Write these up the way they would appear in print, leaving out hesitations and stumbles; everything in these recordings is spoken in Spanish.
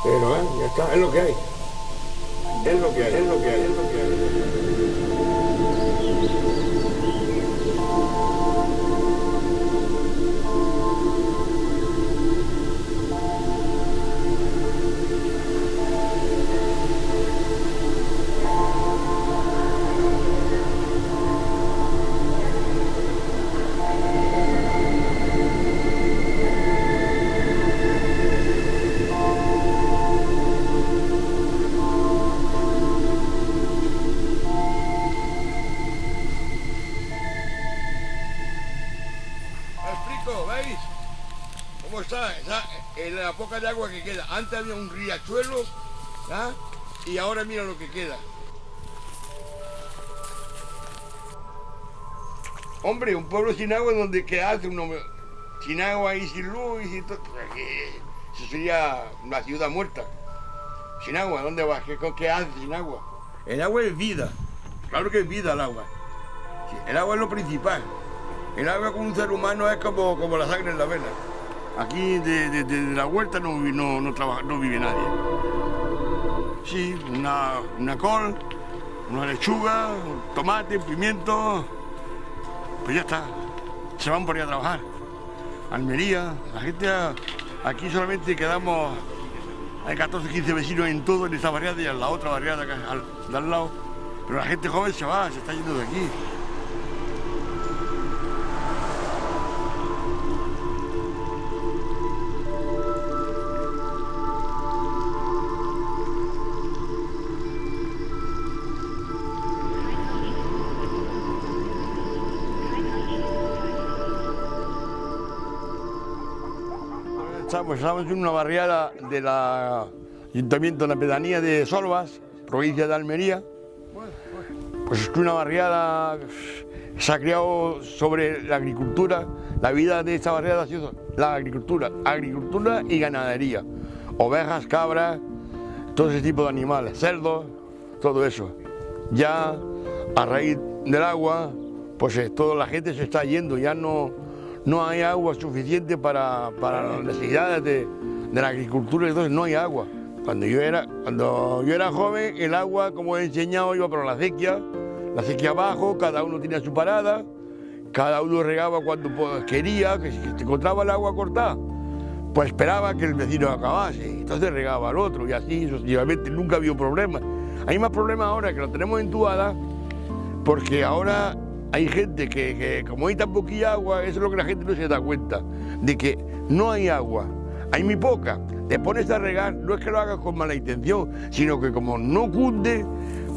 Pero ya está, es lo que hay. Es lo que hay, es lo que hay, es lo que hay. ¿Me explico? ¿Veis? ¿Cómo está? En la poca de agua que queda. Antes había un riachuelo, ¿ah? Y ahora mira lo que queda. Hombre, un pueblo sin agua, donde ¿qué hace uno? Sin agua y sin luz y sin todo. Eso sería una ciudad muerta. Sin agua, ¿dónde vas? ¿Qué hace sin agua? El agua es vida. Claro que es vida el agua. Sí, el agua es lo principal. El agua con un ser humano es como la sangre en la vena. Aquí de la huerta no vive nadie. Sí, una col, una lechuga, un tomate, un pimiento. Pues ya está. Se van por ahí a trabajar. Almería, la gente aquí solamente quedamos. Hay 14, 15 vecinos en todo, en esta barriada y en la otra barriada acá, de al lado. Pero la gente joven se va, se está yendo de aquí. Estamos en una barriada del Ayuntamiento de la Pedanía de Solvas, provincia de Almería. Pues es una barriada que se ha creado sobre la agricultura. La vida de esta barriada ha sido la agricultura y ganadería. Ovejas, cabras, todo ese tipo de animales, cerdos, todo eso. Ya a raíz del agua, pues toda la gente se está yendo, ya no hay agua suficiente para las necesidades de la agricultura, entonces no hay agua. Cuando yo era joven, el agua, como he enseñado, iba por la acequia abajo, cada uno tenía su parada, cada uno regaba cuando quería, que si se encontraba el agua cortada, pues esperaba que el vecino acabase, entonces regaba al otro, y así sucesivamente, nunca había problema. Hay más problemas ahora que lo tenemos entubada, porque ahora hay gente que como hay tan poquilla agua, eso es lo que la gente no se da cuenta, de que no hay agua, hay muy poca. Te pones a regar, no es que lo hagas con mala intención, sino que como no cunde,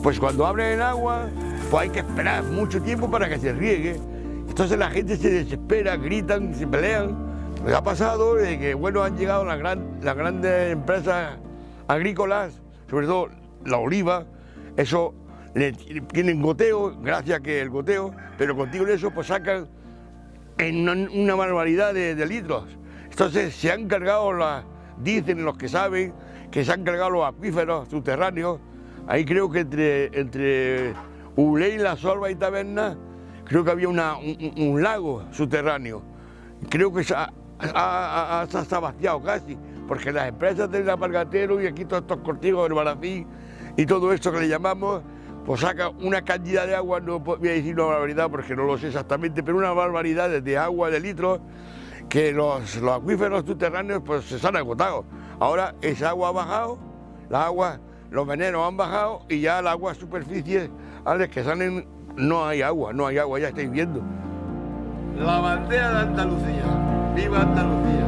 pues cuando abren el agua, pues hay que esperar mucho tiempo para que se riegue. Entonces la gente se desespera, gritan, se pelean. Pues ha pasado de que, bueno, han llegado las grandes empresas agrícolas, sobre todo la oliva, eso tienen goteo, gracias a que el goteo, pero contigo en eso pues sacan en una barbaridad de litros. Entonces se han cargado, dicen los que saben, que se han cargado los acuíferos subterráneos. Ahí creo que entre Uley, La Solva y Taberna, creo que había un lago subterráneo. Creo que se ha sabasteado casi, porque las empresas del Apargatero y aquí todos estos cortijos del Baracín y todo esto que le llamamos, pues saca una cantidad de agua, no voy a decir una barbaridad porque no lo sé exactamente, pero una barbaridad de agua, de litros, que los acuíferos subterráneos pues se han agotado. Ahora esa agua ha bajado, los venenos han bajado y ya el agua a superficie, que salen, no hay agua, ya estáis viendo. La bandera de Andalucía, ¡viva Andalucía!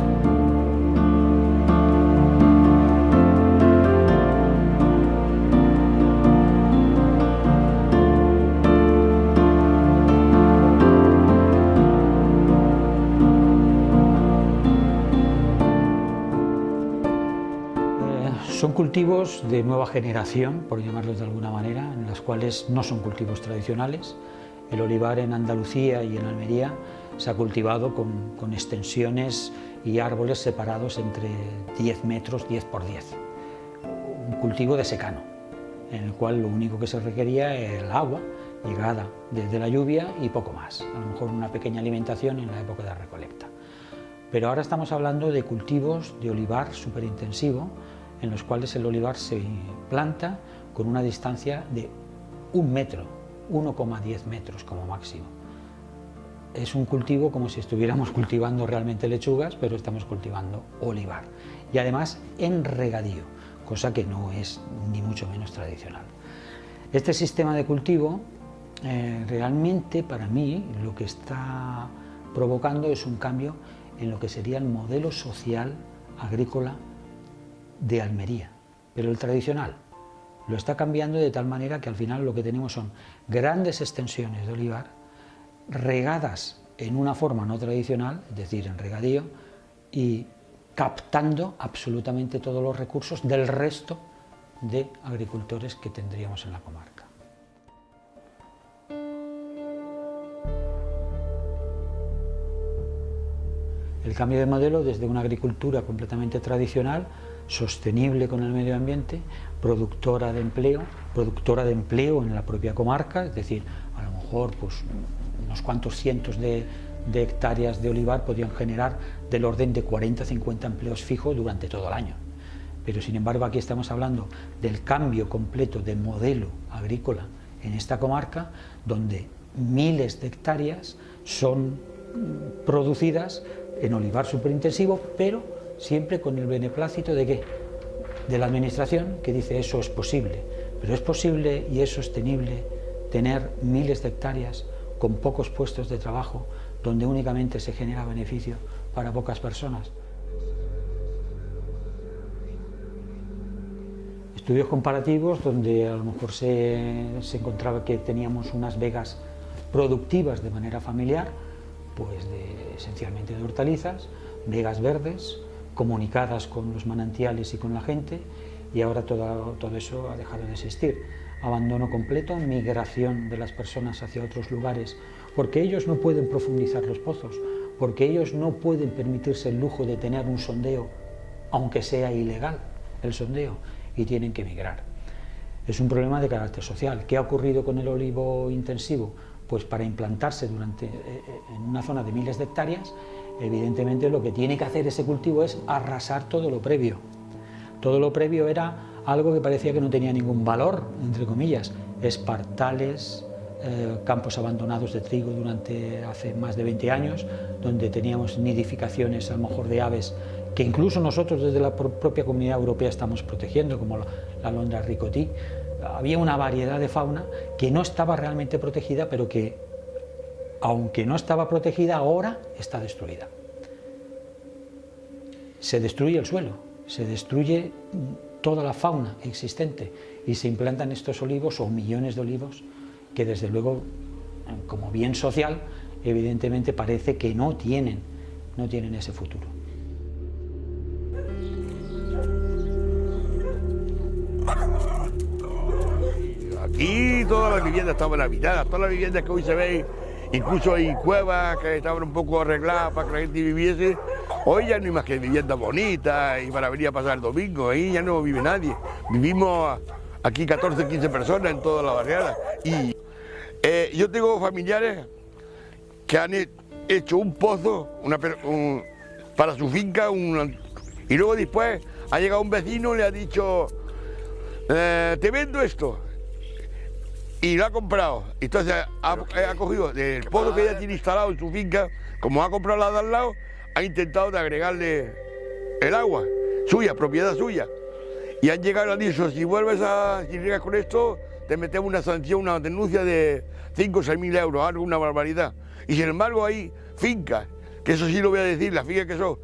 Son cultivos de nueva generación, por llamarlos de alguna manera, en las cuales no son cultivos tradicionales. El olivar en Andalucía y en Almería se ha cultivado con extensiones y árboles separados entre 10 metros, 10 por 10. Un cultivo de secano, en el cual lo único que se requería era el agua, llegada desde la lluvia y poco más. A lo mejor una pequeña alimentación en la época de recolecta. Pero ahora estamos hablando de cultivos de olivar superintensivo, en los cuales el olivar se planta con una distancia de 1 metro, 1,10 metros como máximo. Es un cultivo como si estuviéramos cultivando realmente lechugas, pero estamos cultivando olivar. Y además en regadío, cosa que no es ni mucho menos tradicional. Este sistema de cultivo realmente para mí lo que está provocando es un cambio en lo que sería el modelo social agrícola de Almería, pero el tradicional lo está cambiando de tal manera que al final lo que tenemos son grandes extensiones de olivar regadas en una forma no tradicional, es decir, en regadío, y captando absolutamente todos los recursos del resto de agricultores que tendríamos en la comarca. El cambio de modelo desde una agricultura completamente tradicional, sostenible con el medio ambiente, productora de empleo en la propia comarca, es decir, a lo mejor pues, unos cuantos cientos de hectáreas de olivar podían generar del orden de 40-50 empleos fijos durante todo el año. Pero sin embargo aquí estamos hablando del cambio completo de modelo agrícola en esta comarca, donde miles de hectáreas son producidas en olivar superintensivo, pero siempre con el beneplácito de ¿qué? De la administración, que dice eso es posible, pero es posible y es sostenible tener miles de hectáreas con pocos puestos de trabajo, donde únicamente se genera beneficio para pocas personas. Estudios comparativos donde a lo mejor se encontraba que teníamos unas vegas productivas de manera familiar, pues esencialmente de hortalizas, vegas verdes, comunicadas con los manantiales y con la gente, y ahora todo eso ha dejado de existir. Abandono completo, migración de las personas hacia otros lugares, porque ellos no pueden profundizar los pozos, porque ellos no pueden permitirse el lujo de tener un sondeo, aunque sea ilegal el sondeo, y tienen que migrar. Es un problema de carácter social. ¿Qué ha ocurrido con el olivo intensivo? Pues para implantarse en una zona de miles de hectáreas, evidentemente lo que tiene que hacer ese cultivo es arrasar todo lo previo. Todo lo previo era algo que parecía que no tenía ningún valor, entre comillas, espartales, campos abandonados de trigo hace más de 20 años, donde teníamos nidificaciones a lo mejor de aves que incluso nosotros desde la propia Comunidad Europea estamos protegiendo, como la alondra ricotí. Había una variedad de fauna que no estaba realmente protegida, pero que, aunque no estaba protegida, ahora está destruida. Se destruye el suelo, se destruye toda la fauna existente y se implantan estos olivos o millones de olivos que desde luego, como bien social, evidentemente parece que no tienen ese futuro. Aquí todas las viviendas estaban habitadas, todas las viviendas que hoy se ven, incluso hay cuevas que estaban un poco arregladas para que la gente viviese. Hoy ya no hay más que viviendas bonitas y para venir a pasar el domingo, ahí ya no vive nadie. Vivimos aquí 14, 15 personas en toda la barriada. Y yo tengo familiares que han hecho un pozo para su finca y luego después ha llegado un vecino y le ha dicho, te vendo esto. Y lo ha comprado. Entonces ha cogido del pozo que ella tiene instalado en su finca, como ha comprado la de al lado, ha intentado de agregarle el agua suya, propiedad suya. Y han llegado y han dicho, si riegas con esto, te metemos una sanción, una denuncia de 5 o 6 mil euros, algo, una barbaridad. Y sin embargo hay fincas, que eso sí lo voy a decir, las fincas que son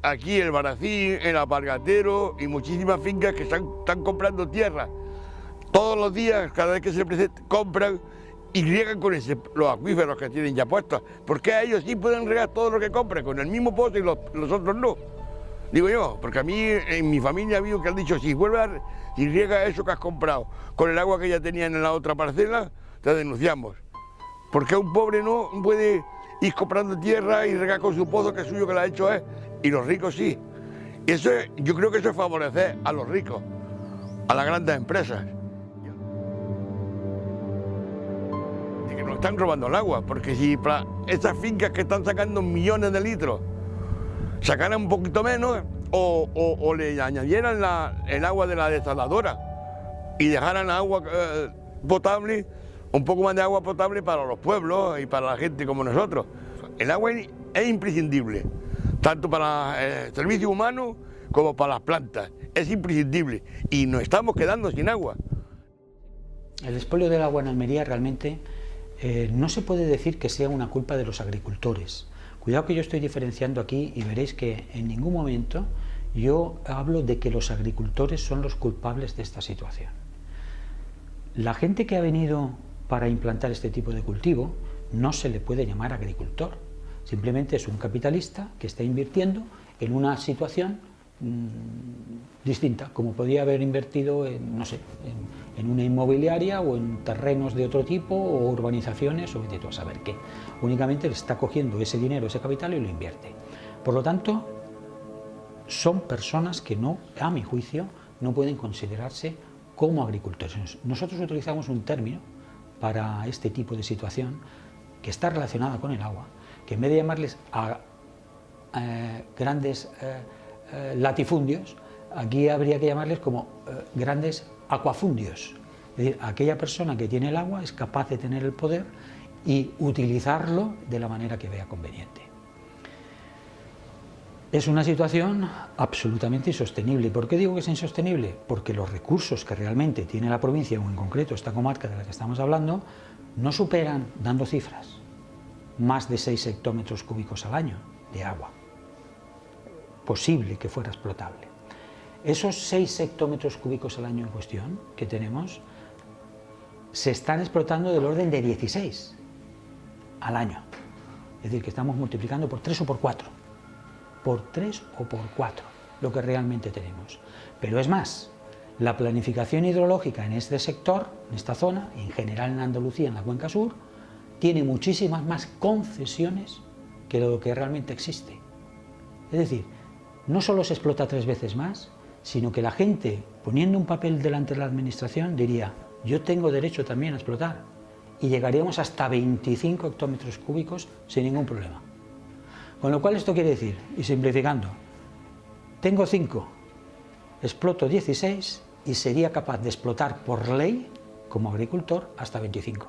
aquí el Baracín, el Alpargatero y muchísimas fincas que están comprando tierra. Todos los días, cada vez que se presenta, compran y riegan con los acuíferos que tienen ya puestos. Porque a ellos sí pueden regar todo lo que compran con el mismo pozo y los otros no. Digo yo, porque a mí, en mi familia ha habido que han dicho, si riega eso que has comprado con el agua que ya tenían en la otra parcela, te denunciamos. Porque un pobre no puede ir comprando tierra y regar con su pozo, que es suyo, que lo ha hecho y los ricos sí. Y eso yo creo que eso es favorecer a los ricos, a las grandes empresas. De que nos están robando el agua, porque si para esas fincas que están sacando millones de litros sacaran un poquito menos, o le añadieran el agua de la desaladora y dejaran agua potable, un poco más de agua potable para los pueblos y para la gente como nosotros. El agua es imprescindible, tanto para el servicio humano como para las plantas, es imprescindible y nos estamos quedando sin agua. El expolio del agua en Almería realmente no se puede decir que sea una culpa de los agricultores. Cuidado que yo estoy diferenciando aquí y veréis que en ningún momento yo hablo de que los agricultores son los culpables de esta situación. La gente que ha venido para implantar este tipo de cultivo no se le puede llamar agricultor, simplemente es un capitalista que está invirtiendo en una situación distinta, como podría haber invertido en, no sé, en una inmobiliaria o en terrenos de otro tipo o urbanizaciones o vete tú a saber qué. Únicamente le está cogiendo ese dinero, ese capital y lo invierte. Por lo tanto, son personas que no, a mi juicio, no pueden considerarse como agricultores. Nosotros utilizamos un término para este tipo de situación que está relacionada con el agua, que en vez de llamarles a grandes latifundios, aquí habría que llamarles como grandes acuafundios. Es decir, aquella persona que tiene el agua es capaz de tener el poder y utilizarlo de la manera que vea conveniente. Es una situación absolutamente insostenible. ¿Por qué digo que es insostenible? Porque los recursos que realmente tiene la provincia, o en concreto esta comarca de la que estamos hablando, no superan, dando cifras, más de 6 hectómetros cúbicos al año de agua posible que fuera explotable. Esos 6 hectómetros cúbicos al año en cuestión que tenemos se están explotando del orden de 16 al año. Es decir, que estamos multiplicando por 3 o por 4. Por 3 o por 4 lo que realmente tenemos. Pero es más, la planificación hidrológica en este sector, en esta zona, en general en Andalucía, en la cuenca sur, tiene muchísimas más concesiones que lo que realmente existe. Es decir, no solo se explota 3 veces más, sino que la gente, poniendo un papel delante de la administración, diría, yo tengo derecho también a explotar, y llegaríamos hasta 25 hectómetros cúbicos sin ningún problema. Con lo cual esto quiere decir, y simplificando, tengo 5, exploto 16 y sería capaz de explotar por ley, como agricultor, hasta 25.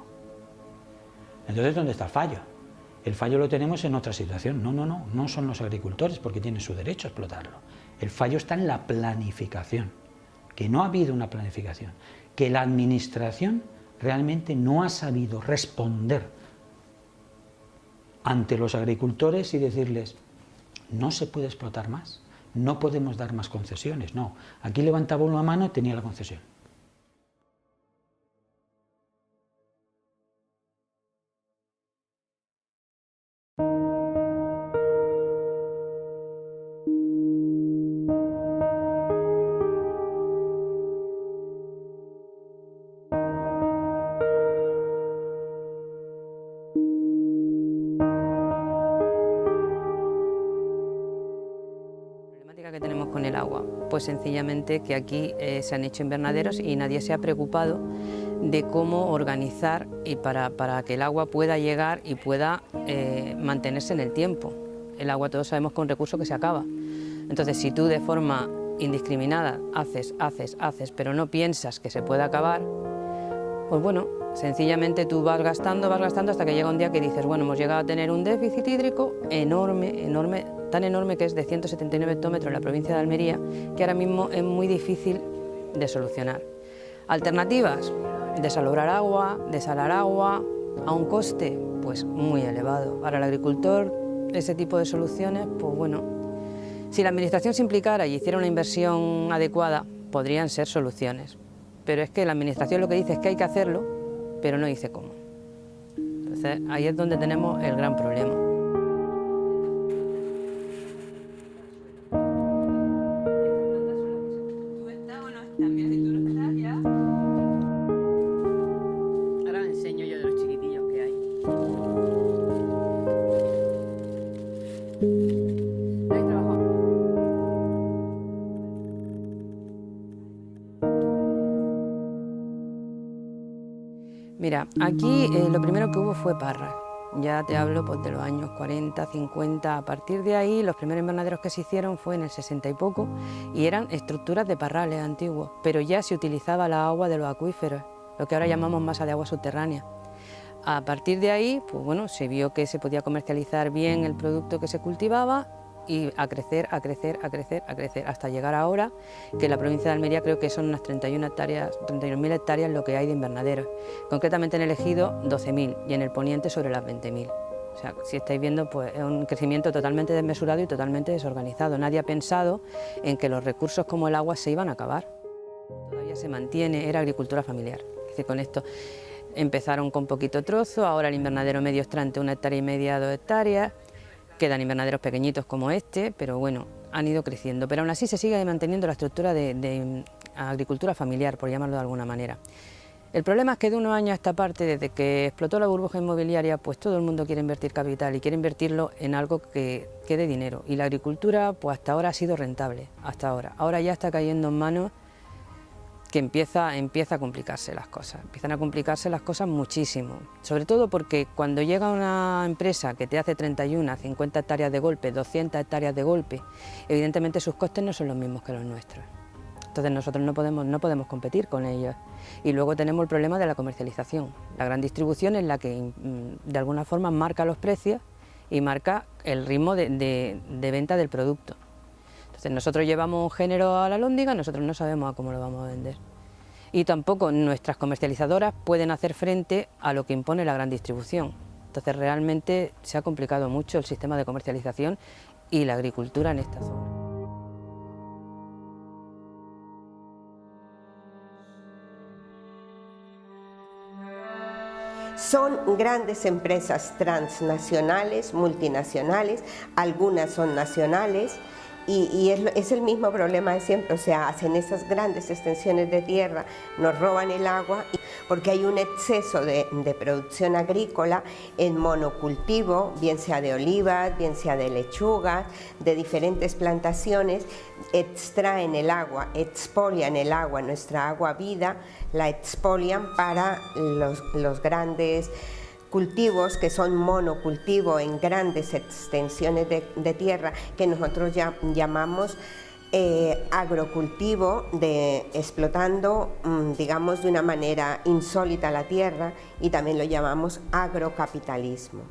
Entonces, ¿dónde está el fallo? El fallo lo tenemos en otra situación. No son los agricultores porque tienen su derecho a explotarlo. El fallo está en la planificación, que no ha habido una planificación, que la administración realmente no ha sabido responder ante los agricultores y decirles, no se puede explotar más, no podemos dar más concesiones, no. Aquí levantaba una mano y tenía la concesión. Que tenemos con el agua, pues sencillamente que aquí se han hecho invernaderos y nadie se ha preocupado de cómo organizar y para que el agua pueda llegar y pueda mantenerse en el tiempo. El agua todos sabemos que es un recurso que se acaba. Entonces, si tú de forma indiscriminada haces, pero no piensas que se pueda acabar, pues bueno, sencillamente tú vas gastando hasta que llega un día que dices, bueno, hemos llegado a tener un déficit hídrico enorme, tan enorme que es de 179 hectómetros en la provincia de Almería, que ahora mismo es muy difícil de solucionar. Alternativas, desalar agua a un coste pues muy elevado. Para el agricultor ese tipo de soluciones, pues bueno, si la administración se implicara y hiciera una inversión adecuada, podrían ser soluciones. Pero es que la administración lo que dice es que hay que hacerlo, pero no dice cómo. Entonces ahí es donde tenemos el gran problema. Ahora os enseño yo de los chiquitillos que hay. Mira, aquí lo primero que hubo fue parra. Ya te hablo pues, de los años 40, 50, a partir de ahí los primeros invernaderos que se hicieron fue en el 60 y poco y eran estructuras de parrales antiguos, pero ya se utilizaba la agua de los acuíferos, lo que ahora llamamos masa de agua subterránea. A partir de ahí, pues bueno, se vio que se podía comercializar bien el producto que se cultivaba y a crecer, a crecer, a crecer, a crecer, hasta llegar ahora, que en la provincia de Almería creo que son unas 31.000 hectáreas lo que hay de invernaderos. Concretamente en el Ejido 12.000 y en el Poniente sobre las 20.000. O sea, si estáis viendo, pues es un crecimiento totalmente desmesurado y totalmente desorganizado. Nadie ha pensado en que los recursos como el agua se iban a acabar. Todavía se mantiene, era agricultura familiar. Es decir, con esto empezaron con poquito trozo, ahora el invernadero medio está entre 1,5 hectáreas a 2 hectáreas. Quedan invernaderos pequeñitos como este, pero bueno, han ido creciendo. Pero aún así se sigue manteniendo la estructura de agricultura familiar, por llamarlo de alguna manera. El problema es que de unos años a esta parte, desde que explotó la burbuja inmobiliaria, pues todo el mundo quiere invertir capital y quiere invertirlo en algo que dé dinero. Y la agricultura, pues hasta ahora ha sido rentable, hasta ahora. Ahora ya está cayendo en manos que empieza a complicarse las cosas, empiezan a complicarse las cosas muchísimo, sobre todo porque cuando llega una empresa que te hace 31, 50 hectáreas de golpe, 200 hectáreas de golpe, evidentemente sus costes no son los mismos que los nuestros, entonces nosotros no podemos competir con ellos. Y luego tenemos el problema de la comercialización, la gran distribución es la que de alguna forma marca los precios y marca el ritmo de venta del producto. Entonces nosotros llevamos un género a la alhóndiga, nosotros no sabemos a cómo lo vamos a vender. Y tampoco nuestras comercializadoras pueden hacer frente a lo que impone la gran distribución. Entonces realmente se ha complicado mucho el sistema de comercialización y la agricultura en esta zona. Son grandes empresas transnacionales, multinacionales, algunas son nacionales. Y es el mismo problema de siempre, o sea, hacen esas grandes extensiones de tierra, nos roban el agua, porque hay un exceso de producción agrícola en monocultivo, bien sea de olivas, bien sea de lechugas, de diferentes plantaciones, extraen el agua, expolian el agua, nuestra agua vida, la expolian para los grandes cultivos que son monocultivo en grandes extensiones de tierra que nosotros llamamos agrocultivo, explotando digamos de una manera insólita la tierra, y también lo llamamos agrocapitalismo.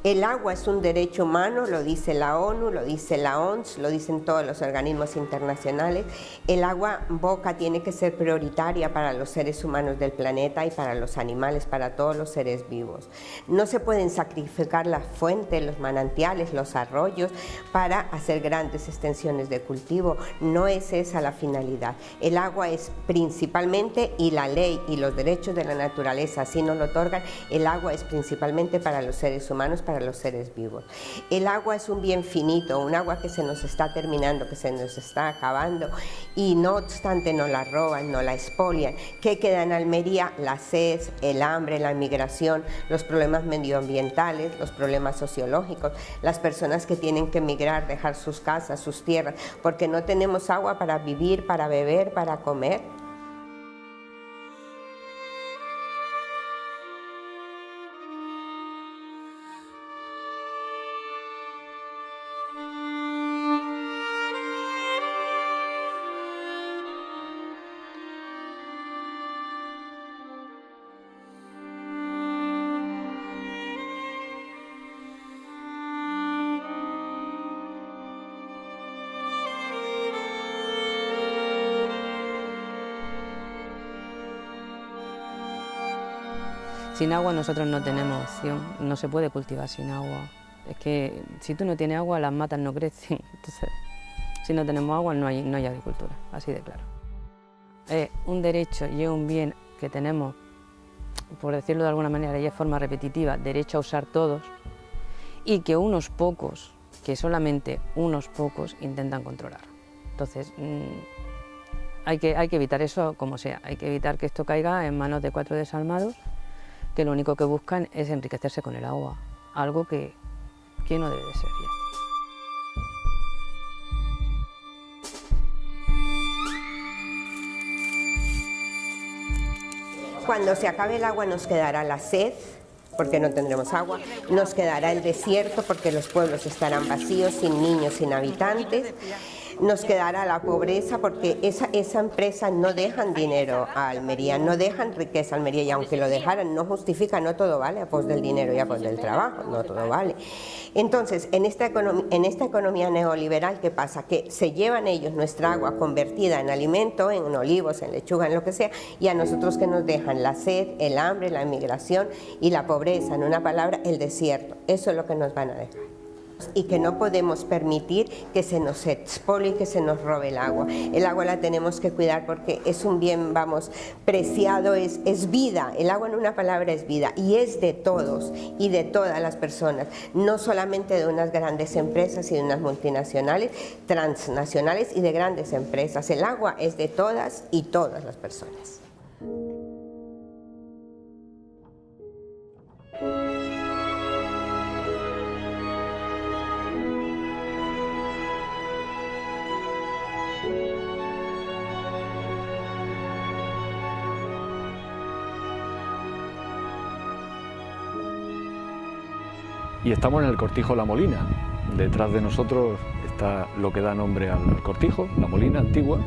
El agua es un derecho humano, lo dice la ONU, lo dice la OMS, lo dicen todos los organismos internacionales. El agua boca tiene que ser prioritaria para los seres humanos del planeta y para los animales, para todos los seres vivos. No se pueden sacrificar las fuentes, los manantiales, los arroyos para hacer grandes extensiones de cultivo. No es esa la finalidad. El agua es principalmente, y la ley y los derechos de la naturaleza así nos lo otorgan, el agua es principalmente para los seres humanos, para los seres vivos. El agua es un bien finito, un agua que se nos está terminando, que se nos está acabando, y no obstante nos la roban, nos la expolian. ¿Qué queda en Almería? La sed, el hambre, la migración, los problemas medioambientales, los problemas sociológicos, las personas que tienen que emigrar, dejar sus casas, sus tierras, porque no tenemos agua para vivir, para beber, para comer. Sin agua nosotros no tenemos opción, no se puede cultivar sin agua. Es que si tú no tienes agua, las matas no crecen. Entonces, si no tenemos agua, no hay agricultura, así de claro. Es un derecho y es un bien que tenemos, por decirlo de alguna manera y de forma repetitiva, derecho a usar todos, y que unos pocos, que solamente unos pocos, intentan controlar. Entonces, hay que evitar eso como sea, hay que evitar que esto caiga en manos de 4 desalmados, que lo único que buscan es enriquecerse con el agua, algo que no debe de ser. Cuando se acabe el agua nos quedará la sed, porque no tendremos agua, nos quedará el desierto porque los pueblos estarán vacíos, sin niños, sin habitantes, nos quedará la pobreza porque esa empresa no dejan dinero a Almería, no dejan riqueza a Almería, y aunque lo dejaran no justifica, no todo vale a pos del dinero y a pos del trabajo, no todo vale. Entonces, en esta economía neoliberal, ¿qué pasa? Que se llevan ellos nuestra agua convertida en alimento, en olivos, en lechuga, en lo que sea, y a nosotros que nos dejan la sed, el hambre, la inmigración y la pobreza, en una palabra, el desierto. Eso es lo que nos van a dejar. Y que no podemos permitir que se nos expolie y que se nos robe el agua. El agua la tenemos que cuidar porque es un bien, vamos, preciado, es vida. El agua en una palabra es vida y es de todos y de todas las personas, no solamente de unas grandes empresas y de unas multinacionales, transnacionales y de grandes empresas. El agua es de todas y todas las personas. Y estamos en el Cortijo La Molina. Detrás de nosotros está lo que da nombre al cortijo, La Molina antigua.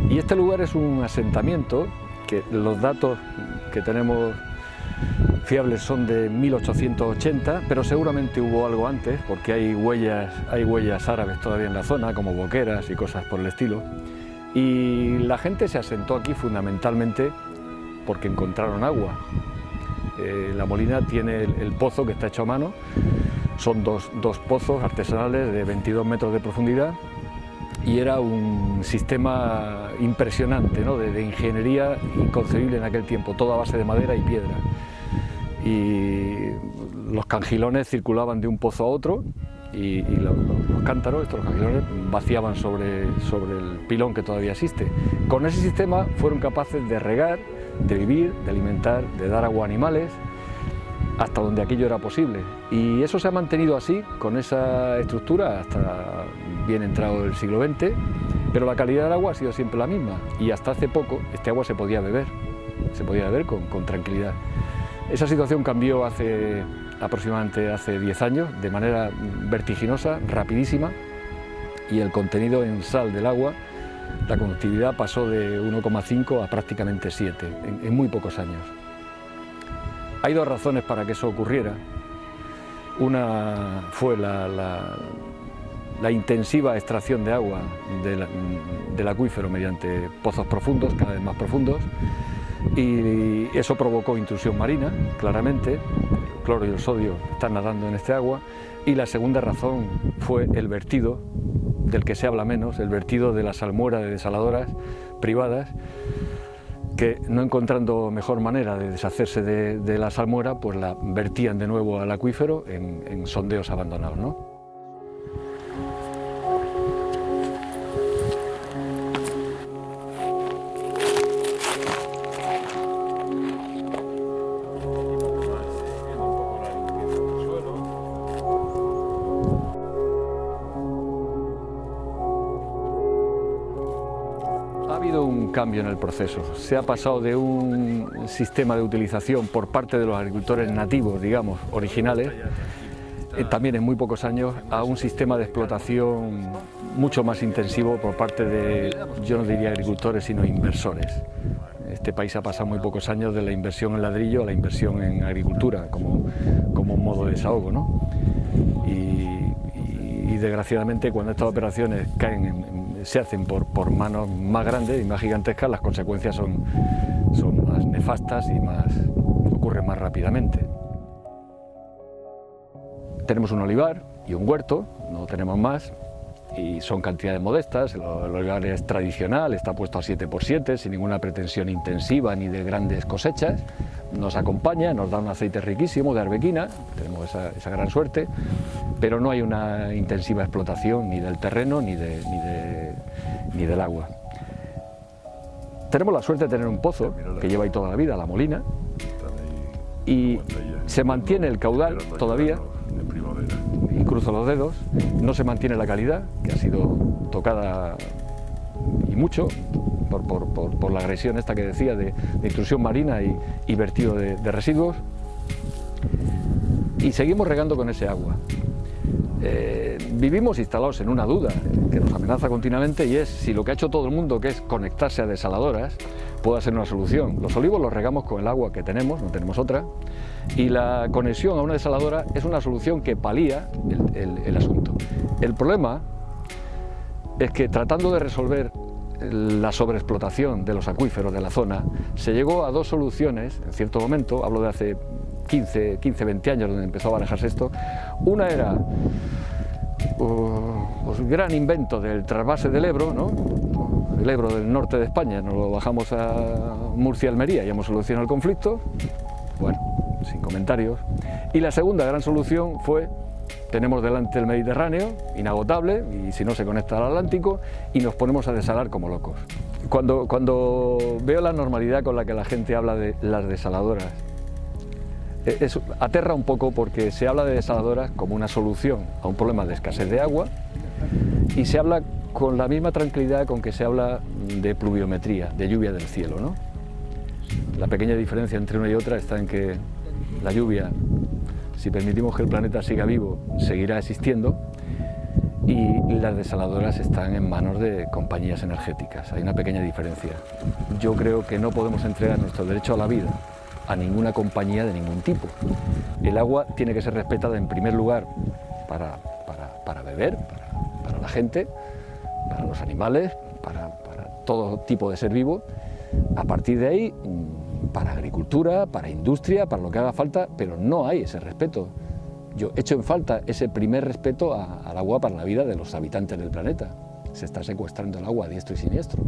Y este lugar es un asentamiento que los datos que tenemos fiables son de 1880, pero seguramente hubo algo antes, porque hay huellas árabes todavía en la zona, como boqueras y cosas por el estilo. Y la gente se asentó aquí fundamentalmente porque encontraron agua. La Molina tiene el pozo que está hecho a mano, son dos pozos artesanales de 22 metros de profundidad y era un sistema impresionante, ¿no? de ingeniería inconcebible en aquel tiempo, toda a base de madera y piedra. Y los cangilones circulaban de un pozo a otro y los cántaros, los cangilones, vaciaban sobre el pilón que todavía existe. Con ese sistema fueron capaces de regar, de vivir, de alimentar, de dar agua a animales, hasta donde aquello era posible. Y eso se ha mantenido así, con esa estructura, hasta bien entrado el siglo XX, pero la calidad del agua ha sido siempre la misma. Y hasta hace poco este agua se podía beber con tranquilidad. Esa situación cambió aproximadamente hace 10 años, de manera vertiginosa, rapidísima, y el contenido en sal del agua, la conductividad pasó de 1,5 a prácticamente 7 en muy pocos años. Hay dos razones para que eso ocurriera. Una fue la intensiva extracción de agua del acuífero mediante pozos profundos, cada vez más profundos, y eso provocó intrusión marina, claramente. El cloro y el sodio están nadando en este agua. Y la segunda razón fue el vertido, del que se habla menos, el vertido de la salmuera de desaladoras privadas, que no encontrando mejor manera de deshacerse de la salmuera, pues la vertían de nuevo al acuífero en sondeos abandonados, ¿no? Ha habido un cambio en el proceso. Se ha pasado de un sistema de utilización por parte de los agricultores nativos, digamos, originales, también en muy pocos años, a un sistema de explotación mucho más intensivo por parte de, yo no diría agricultores, sino inversores. Este país ha pasado muy pocos años de la inversión en ladrillo a la inversión en agricultura, como un modo de desahogo, ¿no? Y desgraciadamente, cuando estas operaciones se hacen por manos más grandes y más gigantescas, las consecuencias son más nefastas y ocurren más rápidamente. Tenemos un olivar y un huerto, no tenemos más, y son cantidades modestas. El olivar es tradicional, está puesto a 7x7, sin ninguna pretensión intensiva ni de grandes cosechas. Nos acompaña, nos da un aceite riquísimo de arbequina, tenemos esa gran suerte, pero no hay una intensiva explotación ni del terreno ni del agua. Tenemos la suerte de tener un pozo que lleva ahí toda la vida, La Molina, y se mantiene el caudal todavía, y cruzo los dedos, no se mantiene la calidad, que ha sido tocada y mucho por la agresión esta que decía de intrusión marina y vertido de residuos, y seguimos regando con ese agua. Vivimos instalados en una duda que nos amenaza continuamente, y es si lo que ha hecho todo el mundo, que es conectarse a desaladoras, puede ser una solución. Los olivos los regamos con el agua que tenemos, no tenemos otra, y la conexión a una desaladora es una solución que palía el asunto. El problema es que, tratando de resolver la sobreexplotación de los acuíferos de la zona, se llegó a dos soluciones en cierto momento. Hablo de hace 15, 20 años, donde empezó a barajarse esto. Una era pues, gran invento del trasvase del Ebro, ¿no? El Ebro del norte de España, nos lo bajamos a Murcia, Almería, y hemos solucionado el conflicto. Bueno, sin comentarios. Y la segunda gran solución fue: tenemos delante el Mediterráneo, inagotable, y si no se conecta al Atlántico, y nos ponemos a desalar como locos. Cuando veo la normalidad con la que la gente habla de las desaladoras, aterra un poco, porque se habla de desaladoras como una solución a un problema de escasez de agua, y se habla con la misma tranquilidad con que se habla de pluviometría, de lluvia del cielo, ¿no? La pequeña diferencia entre una y otra está en que la lluvia, si permitimos que el planeta siga vivo, seguirá existiendo, y las desaladoras están en manos de compañías energéticas. Hay una pequeña diferencia. Yo creo que no podemos entregar nuestro derecho a la vida a ninguna compañía de ningún tipo. El agua tiene que ser respetada en primer lugar para beber, para la gente, para los animales, para todo tipo de ser vivo. A partir de ahí, para agricultura, para industria, para lo que haga falta, pero no hay ese respeto. Yo echo en falta ese primer respeto al agua para la vida de los habitantes del planeta. Se está secuestrando el agua a diestro y siniestro.